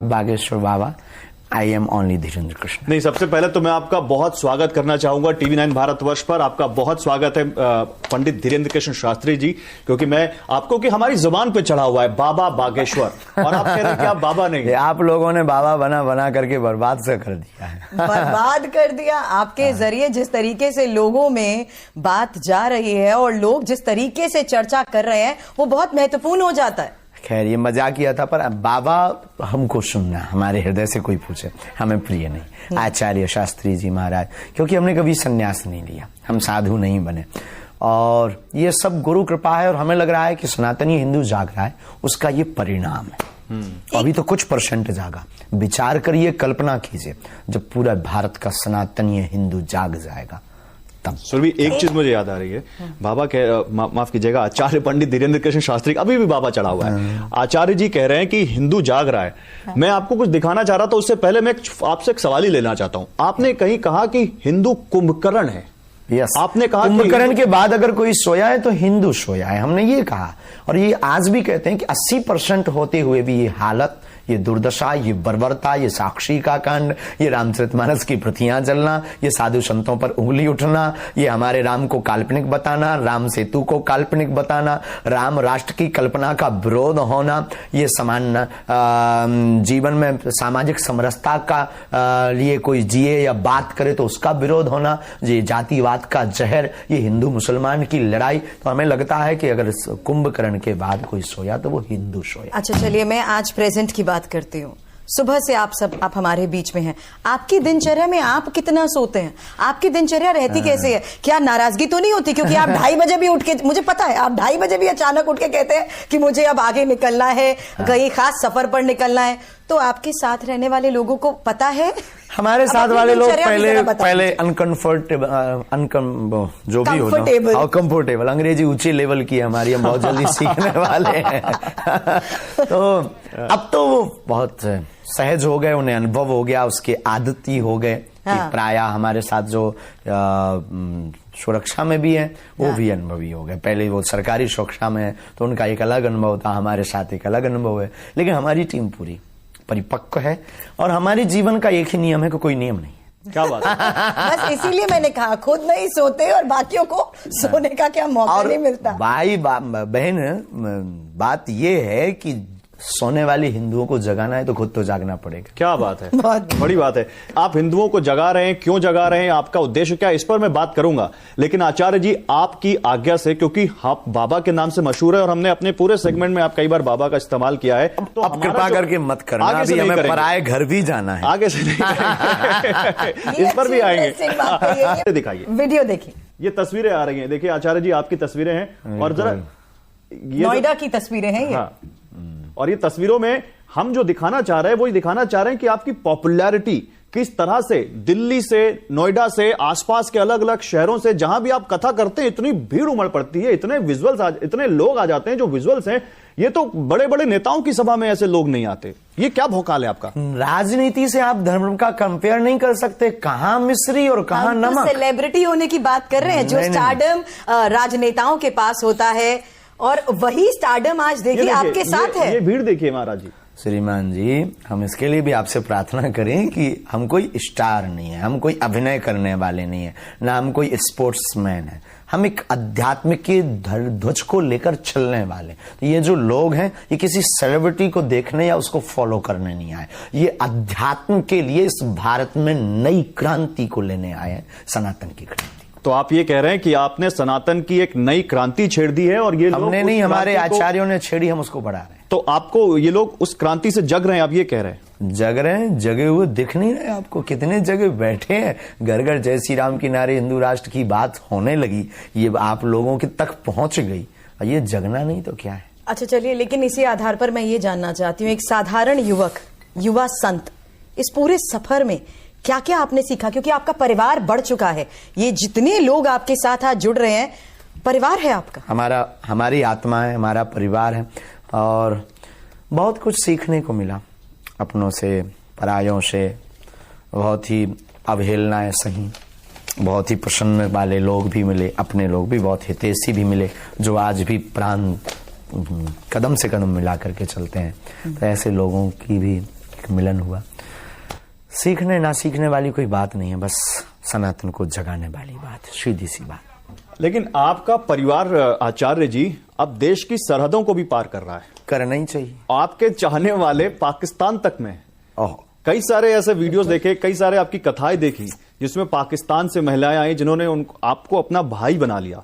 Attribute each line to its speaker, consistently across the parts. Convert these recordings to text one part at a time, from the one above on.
Speaker 1: Bageshwar Baba. I am only Dhirendra Krishna.
Speaker 2: नहीं, सबसे पहले तो मैं आपका बहुत स्वागत करना चाहूंगा टीवी 9 भारतवर्ष पर। आपका बहुत स्वागत है पंडित धीरेन्द्र कृष्ण शास्त्री जी, क्योंकि मैं आपको कि हमारी जुबान पे चढ़ा हुआ है बाबा बागेश्वर, और आप कह रहे हैं कि आप बाबा नहीं।
Speaker 1: आप लोगों ने बाबा बना बना करके बर्बाद से कर दिया है।
Speaker 3: बर्बाद कर दिया आपके जरिए। जिस तरीके से लोगों में बात जा रही है और लोग जिस तरीके से चर्चा कर रहे हैं वो बहुत महत्वपूर्ण हो जाता है।
Speaker 1: खैर, ये मजाक किया था, पर बाबा हमको सुनना, हमारे हृदय से कोई पूछे हमें प्रिय नहीं। आचार्य शास्त्री जी महाराज, क्योंकि हमने कभी संन्यास नहीं लिया, हम साधु नहीं बने, और ये सब गुरु कृपा है। और हमें लग रहा है कि सनातनी हिंदू जाग रहा है, उसका ये परिणाम है। अभी तो कुछ % जागा। विचार करिए, कल्पना कीजिए, जब पूरा भारत का सनातनी हिंदू जाग जाएगा तब।
Speaker 2: सुरभि, एक चीज मुझे याद आ रही है। बाबा माफ कीजिएगा, आचार्य पंडित धीरेन्द्र कृष्ण शास्त्री, अभी भी बाबा चढ़ा हुआ है। आचार्य जी कह रहे हैं कि हिंदू जाग रहा है। मैं आपको कुछ दिखाना चाह रहा था, उससे पहले मैं आपसे एक सवाल ही लेना चाहता हूं। आपने कहीं कहा कि हिंदू कुंभकर्ण है।
Speaker 1: यस,
Speaker 2: आपने कहा
Speaker 1: कुंभकर्ण के बाद अगर कोई सोया है तो हिंदू सोया है, हमने ये कहा। और ये आज भी कहते हैं कि 80% होते हुए भी ये हालत, ये दुर्दशा, ये बर्बरता, ये साक्षी का कांड, ये रामचरितमानस की प्रतियां जलना, ये साधु संतों पर उंगली उठना, ये हमारे राम को काल्पनिक बताना, राम सेतु को काल्पनिक बताना, राम राष्ट्र की कल्पना का विरोध होना, ये समान जीवन में सामाजिक समरसता का लिए कोई जिए या बात करे तो उसका विरोध होना, ये जातिवाद का जहर, ये हिंदू मुसलमान की लड़ाई। तो हमें लगता है कि अगर कुंभकर्ण के बाद कोई सोया तो वो हिंदू सोया।
Speaker 3: अच्छा, चलिए मैं आज प्रेजेंट की बात करती हूँ। सुबह से आप हमारे बीच में हैं। आपकी दिनचर्या में आप कितना सोते हैं? आपकी दिनचर्या रहती कैसे है? क्या नाराजगी तो नहीं होती? क्योंकि आप 2:30 बजे भी उठ के, मुझे पता है आप 2:30 बजे भी अचानक उठ के कहते हैं कि मुझे अब आगे निकलना है, कहीं खास सफर पर निकलना है। तो आपके साथ रहने वाले लोगों को पता है?
Speaker 1: हमारे साथ वाले लोग पहले अनकंफर्टेबल, जो भी हो, कंफर्टेबल, अंग्रेजी ऊंचे लेवल की हमारी, हम बहुत जल्दी सीखने वाले हैं। तो अब तो वो बहुत सहज हो गए, उन्हें अनुभव हो गया, उसके आदती हो गए। प्राय हमारे साथ जो सुरक्षा में भी है वो भी अनुभवी हो गए। पहले वो सरकारी सुरक्षा में है तो उनका एक अलग अनुभव था, हमारे साथ एक अलग अनुभव है। लेकिन हमारी टीम पूरी परिपक्व है, और हमारे जीवन का एक ही नियम है कि कोई नियम नहीं।
Speaker 2: क्या बात है?
Speaker 3: बस इसीलिए मैंने कहा, खुद नहीं सोते और बाकियों को सोने का क्या मौका नहीं मिलता।
Speaker 1: भाई बहन, बात ये है कि सोने वाली हिंदुओं को जगाना है तो खुद तो जागना पड़ेगा।
Speaker 2: क्या बात है, बड़ी बात है। आप हिंदुओं को जगा रहे हैं, क्यों जगा रहे हैं, आपका उद्देश्य क्या है, इस पर मैं बात करूंगा। लेकिन आचार्य जी, आपकी आज्ञा से, क्योंकि आप बाबा के नाम से मशहूर है और हमने अपने पूरे सेगमेंट में आप कई बार बाबा का इस्तेमाल किया है, तो
Speaker 1: अब कृपा करके मत करना, अभी हमें पराए घर भी जाना है,
Speaker 2: आगे से नहीं। इस पर भी आएंगे। दिखाइए,
Speaker 3: वीडियो देखिए।
Speaker 2: ये तस्वीरें आ रही हैं, देखिए आचार्य जी, आपकी तस्वीरें हैं, और जरा
Speaker 3: नोएडा की तस्वीरें हैं ये।
Speaker 2: हाँ, और ये तस्वीरों में हम जो दिखाना चाह रहे हैं, वो दिखाना चाह रहे हैं कि आपकी पॉपुलैरिटी किस तरह से दिल्ली से, नोएडा से, आसपास के अलग अलग शहरों से, जहां भी आप कथा करते हैं, इतनी भीड़ उमड़ पड़ती है, इतने विजुअल्स, इतने लोग आ जाते हैं जो विजुअल्स हैं। ये तो बड़े बड़े नेताओं की सभा में ऐसे लोग नहीं आते। ये क्या भौकाल है आपका?
Speaker 1: राजनीति से आप धर्म का कंपेयर नहीं कर सकते। कहां मिश्री और कहां नमक।
Speaker 3: सेलिब्रिटी होने की बात कर रहे हैं, जो स्टारडम राजनेताओं के पास होता है, और वही स्टारडम आज देखिए आपके साथ है।
Speaker 2: ये भीड़ देखिए महाराज जी।
Speaker 1: श्रीमान जी, हम इसके लिए भी आपसे प्रार्थना करें कि हम कोई स्टार नहीं है, हम कोई अभिनय करने वाले नहीं है, ना हम कोई स्पोर्ट्समैन है। हम एक आध्यात्मिक की ध्वज को लेकर चलने वाले। तो ये जो लोग हैं, ये किसी सेलिब्रिटी को देखने या उसको फॉलो करने नहीं आए, ये अध्यात्म के लिए इस भारत में नई क्रांति को लेने आए हैं, सनातन की क्रांति।
Speaker 2: तो आप ये कह रहे हैं कि आपने सनातन की एक नई क्रांति छेड़ दी है, और ये
Speaker 1: हमने नहीं, हमारे आचार्यों ने छेड़ी, हम उसको बढ़ा रहे हैं।
Speaker 2: तो आपको ये लोग उस क्रांति से जग रहे हैं, आप ये कह रहे हैं?
Speaker 1: जग रहे हैं, जगे हुए दिख नहीं रहे आपको? कितने जगह बैठे हैं, घर घर जय श्री राम की नारे, हिंदू राष्ट्र की बात होने लगी, ये आप लोगों के तक पहुंच गई, और ये जगना नहीं तो क्या है?
Speaker 3: अच्छा चलिए, लेकिन इसी आधार पर मैं ये जानना चाहती हूँ, एक साधारण युवक, युवा संत, इस पूरे सफर में क्या क्या आपने सीखा? क्योंकि आपका परिवार बढ़ चुका है, ये जितने लोग आपके साथ आज जुड़ रहे हैं, परिवार है आपका।
Speaker 1: हमारी आत्मा है, हमारा परिवार है, और बहुत कुछ सीखने को मिला अपनों से, परायों से। बहुत ही अवहेलनाएं सही, बहुत ही प्रसन्न वाले लोग भी मिले, अपने लोग भी बहुत हितैषी भी मिले, जो आज भी प्राण कदम से कदम मिला करके चलते हैं। तो ऐसे लोगों की भी एक मिलन हुआ। सीखने ना सीखने वाली कोई बात नहीं है, बस सनातन को जगाने वाली बात, सीधी सी बात।
Speaker 2: लेकिन आपका परिवार आचार्य जी अब देश की सरहदों को भी पार कर रहा है,
Speaker 1: करना ही चाहिए।
Speaker 2: आपके चाहने वाले पाकिस्तान तक में।
Speaker 1: ओह,
Speaker 2: कई सारे ऐसे वीडियोस देखे, कई सारे आपकी कथाएं देखी जिसमें पाकिस्तान से महिलाएं आई जिन्होंने आपको अपना भाई बना लिया।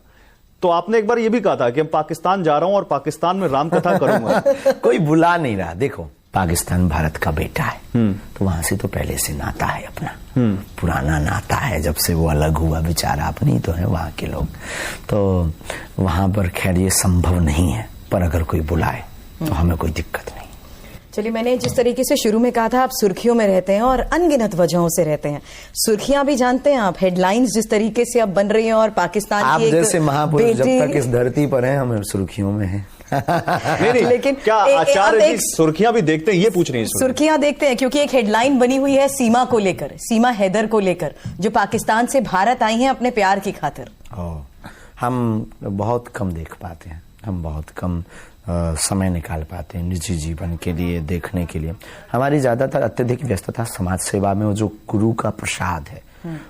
Speaker 2: तो आपने एक बार ये भी कहा था कि मैं पाकिस्तान जा रहा हूं और पाकिस्तान में राम कथा करूंगा।
Speaker 1: कोई बुला नहीं रहा। देखो, पाकिस्तान भारत का बेटा है, तो वहां से तो पहले से नाता है अपना, पुराना नाता है, जब से वो अलग हुआ बेचारा। अपनी तो है वहां के लोग, तो वहां पर खैर ये संभव नहीं है, पर अगर कोई बुलाए तो हमें कोई दिक्कत नहीं।
Speaker 3: चलिए, मैंने जिस तरीके से शुरू में कहा था, आप सुर्खियों में रहते हैं और अनगिनत वजहों से रहते हैं। सुर्खियां भी जानते हैं आप, हेडलाइंस जिस तरीके से अब बन रही हैं, और पाकिस्तान
Speaker 1: आप
Speaker 3: की एक
Speaker 1: जैसे महापुरुष जब
Speaker 3: बेटी-
Speaker 1: तक इस धरती पर हैं, हम सुर्खियों में हैं।
Speaker 2: नहीं,
Speaker 3: लेकिन
Speaker 2: क्या
Speaker 3: अब
Speaker 2: आचार्य जी
Speaker 3: एक
Speaker 2: सुर्खियां भी देखते हैं, ये पूछ रही हैं?
Speaker 3: सुर्खियां देखते हैं क्योंकि एक हेडलाइन बनी हुई है सीमा को लेकर, सीमा हैदर को लेकर, जो पाकिस्तान से भारत आई हैं अपने प्यार की खातिर।
Speaker 1: हम बहुत कम देख पाते हैं, हम बहुत कम समय निकाल पाते हैं निजी जीवन के लिए, देखने के लिए। हमारी ज्यादातर अत्यधिक व्यस्तता समाज सेवा में वो जो गुरु का प्रसाद है,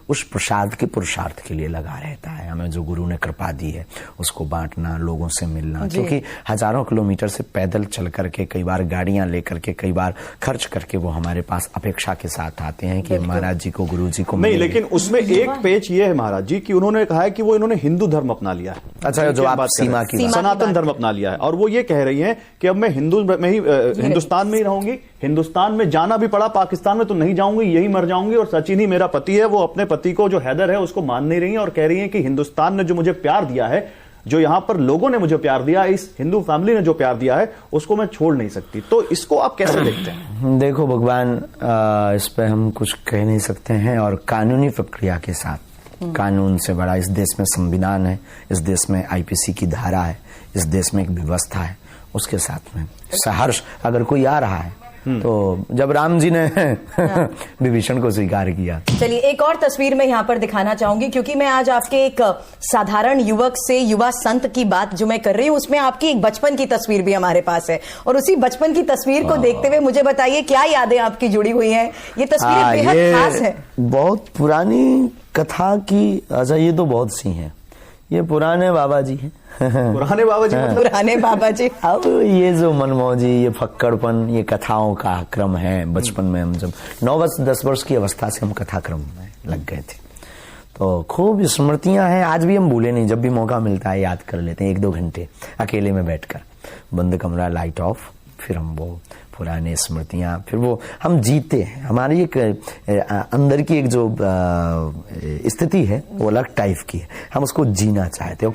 Speaker 1: उस प्रसाद के पुरुषार्थ के लिए लगा रहता है। हमें जो गुरु ने कृपा दी है उसको बांटना, लोगों से मिलना, क्योंकि हजारों किलोमीटर से पैदल चल करके, कई बार गाड़ियां लेकर के, कई बार खर्च करके वो हमारे पास अपेक्षा के साथ आते हैं कि महाराज जी को, गुरु जी को
Speaker 2: नहीं,
Speaker 1: मिलेंगे।
Speaker 2: लेकिन उसमें एक पेच ये है महाराज जी कि उन्होंने कहा है कि वो इन्होंने हिंदू धर्म अपना लिया है।
Speaker 1: अच्छा, जो आप सीमा की
Speaker 2: सनातन धर्म अपना लिया है, और वो ये कह रही हैं कि अब मैं हिंदुस्तान में ही रहूंगी, हिंदुस्तान में जाना भी पड़ा, पाकिस्तान में तो नहीं जाऊंगी, यही मर जाऊंगी। और सचिन ही मेरा पति है। वो अपने पति को, जो हैदर है, उसको मान नहीं रही है और कह रही है कि हिंदुस्तान ने जो मुझे प्यार दिया है, जो यहां पर लोगों ने मुझे प्यार दिया, इस हिंदू फैमिली ने जो प्यार दिया है, उसको मैं छोड़ नहीं सकती। तो इसको आप कैसे देखते हैं?
Speaker 1: देखो भगवान, इस पे हम कुछ कह नहीं सकते हैं, और कानूनी प्रक्रिया के साथ, कानून से बड़ा इस देश में संविधान है, इस देश में आईपीसी की धारा है, इस देश में एक व्यवस्था है, उसके साथ में सहर्ष अगर कोई आ रहा है, तो जब राम जी ने विभीषण को स्वीकार किया।
Speaker 3: चलिए, एक और तस्वीर मैं यहाँ पर दिखाना चाहूंगी, क्योंकि मैं आज आपके एक साधारण युवक से युवा संत की बात जो मैं कर रही हूँ, उसमें आपकी एक बचपन की तस्वीर भी हमारे पास है, और उसी बचपन की तस्वीर को देखते हुए मुझे बताइए क्या यादें आपकी जुड़ी हुई हैं। ये तस्वीर बेहद खास है।
Speaker 1: बहुत पुरानी कथा की। अच्छा, ये तो बहुत सी हैं, ये पुराने बाबा जी हैं।
Speaker 2: पुराने बाबा जी मतलब?
Speaker 3: पुराने बाबा जी।
Speaker 1: अब ये जो मनमौजी, ये फक्कड़पन, ये कथाओं का क्रम है। बचपन में हम जब 9-10 वर्ष की अवस्था से हम कथा क्रम में लग गए थे, तो खूब स्मृतियां हैं, आज भी हम भूले नहीं। जब भी मौका मिलता है याद कर लेते हैं, 1-2 घंटे अकेले में बैठकर, बंद कमरा, लाइट ऑफ, फिर हम वो पुराने स्मृतियां, फिर वो हम जीते हैं। हमारी एक अंदर की एक जो स्थिति है वो अलग टाइप की है, हम उसको जीना चाहते हैं।